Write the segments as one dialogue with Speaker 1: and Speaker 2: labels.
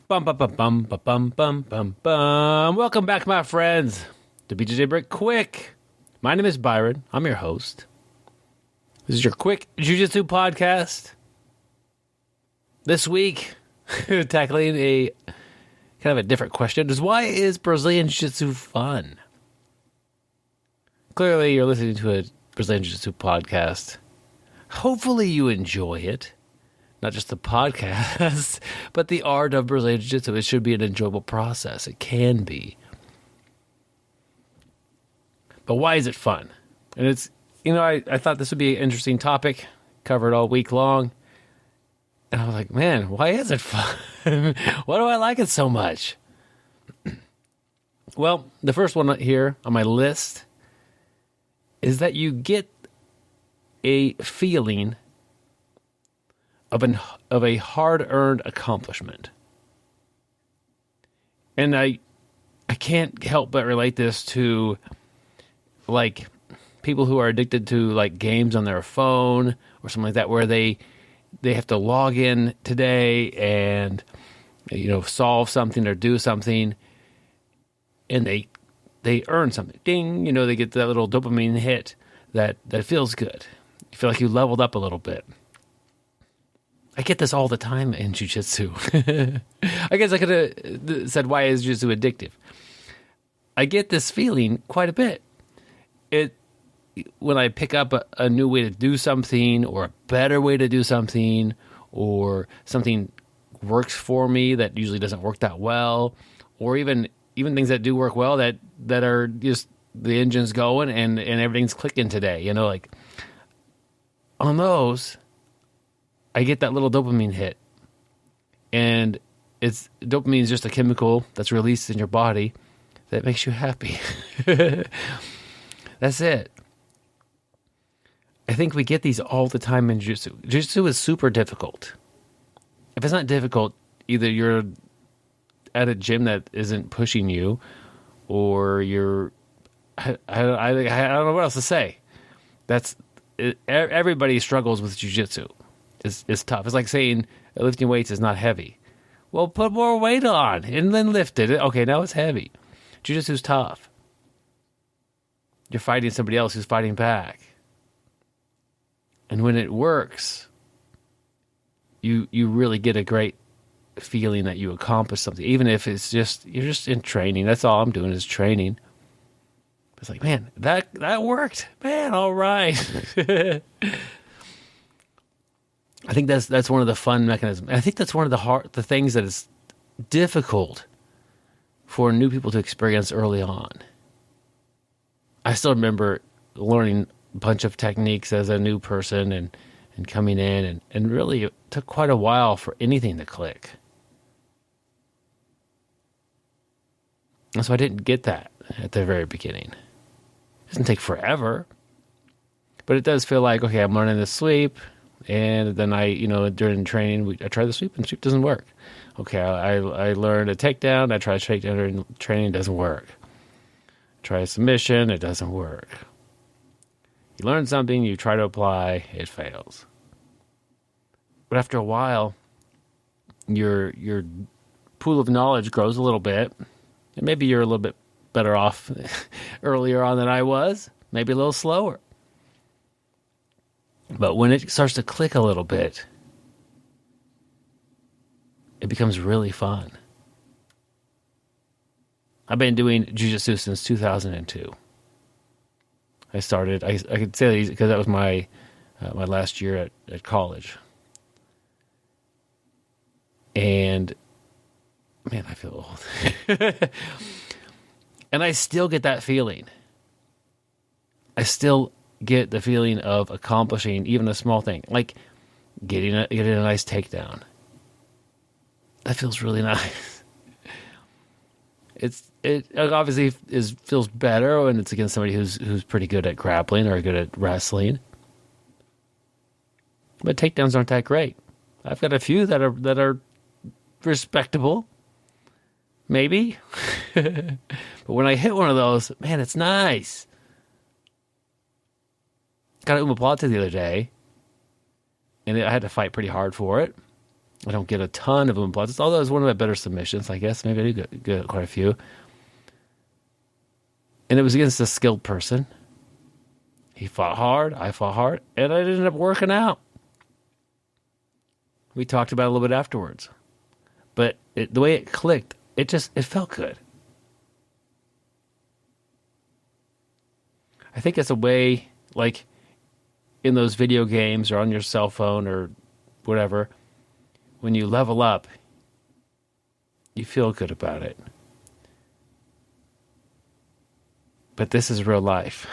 Speaker 1: Bum bum bum bum bum bum bum bum bum. Welcome back, my friends, to BjjBrick Quick. My name is Byron. I'm your host. This is your quick Jiu-Jitsu podcast. This week, tackling a kind of a different question: why is Brazilian Jiu-Jitsu fun? Clearly, you're listening to a Brazilian Jiu-Jitsu podcast. Hopefully, you enjoy it. Not just the podcast, but the art of Brazilian Jiu-Jitsu. It should be an enjoyable process. It can be. But why is it fun? And it's, I thought this would be an interesting topic, covered all week long. And I was like, man, why is it fun? Why do I like it so much? Well, the first one here on my list is that you get a feeling of a hard-earned accomplishment. And I can't help but relate this to, like, people who are addicted to, like, games on their phone or something like that, where they have to log in today and, solve something or do something, and they earn something. Ding! They get that little dopamine hit that feels good. You feel like you leveled up a little bit. I get this all the time in jiu-jitsu. I guess I could have said, why is jiu-jitsu addictive? I get this feeling quite a bit. When I pick up a new way to do something, or a better way to do something, or something works for me that usually doesn't work that well, or even things that do work well that are just the engine's going and everything's clicking today. Like on those, I get that little dopamine hit, and dopamine is just a chemical that's released in your body that makes you happy. That's it. I think we get these all the time in jiu-jitsu. Jiu-jitsu is super difficult. If it's not difficult, either you're at a gym that isn't pushing you, or you're I don't know what else to say. Everybody struggles with jiu-jitsu. It's tough. It's like saying lifting weights is not heavy. Well, put more weight on and then lift it. Okay, now it's heavy. Jiu-jitsu's tough. You're fighting somebody else who's fighting back. And when it works, you really get a great feeling that you accomplished something. Even if it's you're just in training. That's all I'm doing is training. It's like, man, that worked. Man, all right. I think that's one of the fun mechanisms. I think that's one of the things that is difficult for new people to experience early on. I still remember learning a bunch of techniques as a new person and coming in, and really it took quite a while for anything to click. And so I didn't get that at the very beginning. It doesn't take forever, but it does feel like, okay, I'm learning this sweep. And then during training, I try the sweep, and the sweep doesn't work. Okay, I learned a takedown. I try a takedown during training, it doesn't work. Try a submission, it doesn't work. You learn something, you try to apply, it fails. But after a while, your pool of knowledge grows a little bit, and maybe you're a little bit better off earlier on than I was, maybe a little slower. But when it starts to click a little bit, it becomes really fun. I've been doing jiu-jitsu since 2002. I could say that because that was my last year at college. And, man, I feel old. And I still get that feeling. I still get the feeling of accomplishing even a small thing, like getting a nice takedown. That feels really nice. It obviously feels better when it's against somebody who's pretty good at grappling or good at wrestling. But takedowns aren't that great. I've got a few that are respectable, maybe. But when I hit one of those, man, it's nice. Got an umaplata the other day, and I had to fight pretty hard for it. I don't get a ton of applause, although it's one of my better submissions, I guess. Maybe I do get quite a few. And it was against a skilled person. He fought hard, I fought hard, and it ended up working out. We talked about it a little bit afterwards. But the way it clicked, it felt good. I think it's a way, like in those video games or on your cell phone or whatever, when you level up, you feel good about it. But this is real life.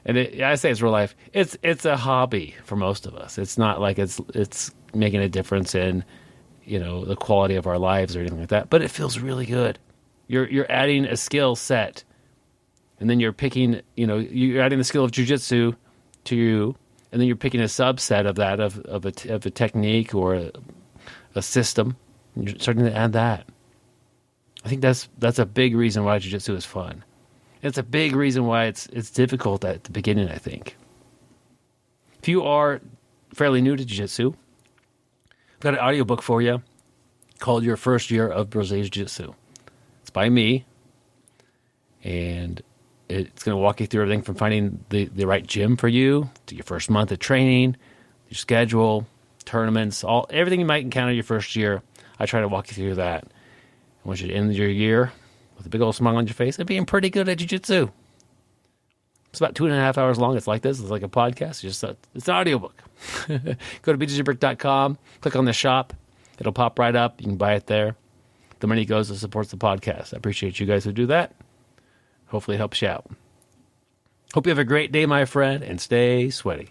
Speaker 1: And I say it's real life. It's a hobby for most of us. It's not like it's making a difference in, the quality of our lives or anything like that. But it feels really good. You're adding a skill set, and then you're picking. You're adding the skill of jiu-jitsu to you, and then you're picking a subset of that of a technique or a system. And you're starting to add that. I think that's a big reason why jiu-jitsu is fun. It's a big reason why it's difficult at the beginning, I think. If you are fairly new to jiu-jitsu, I've got an audiobook for you called Your First Year of Brazilian Jiu-Jitsu. It's by me, and it's going to walk you through everything from finding the right gym for you to your first month of training, your schedule, tournaments, everything you might encounter your first year. I try to walk you through that. I want you to end your year with a big old smile on your face and being pretty good at jiu-jitsu. It's about 2.5 hours long. It's like this. It's like a podcast. It's an audiobook. Go to BjjBrick.com, click on the shop. It'll pop right up. You can buy it there. The money goes to support the podcast. I appreciate you guys who do that. Hopefully it helps you out. Hope you have a great day, my friend, and stay sweaty.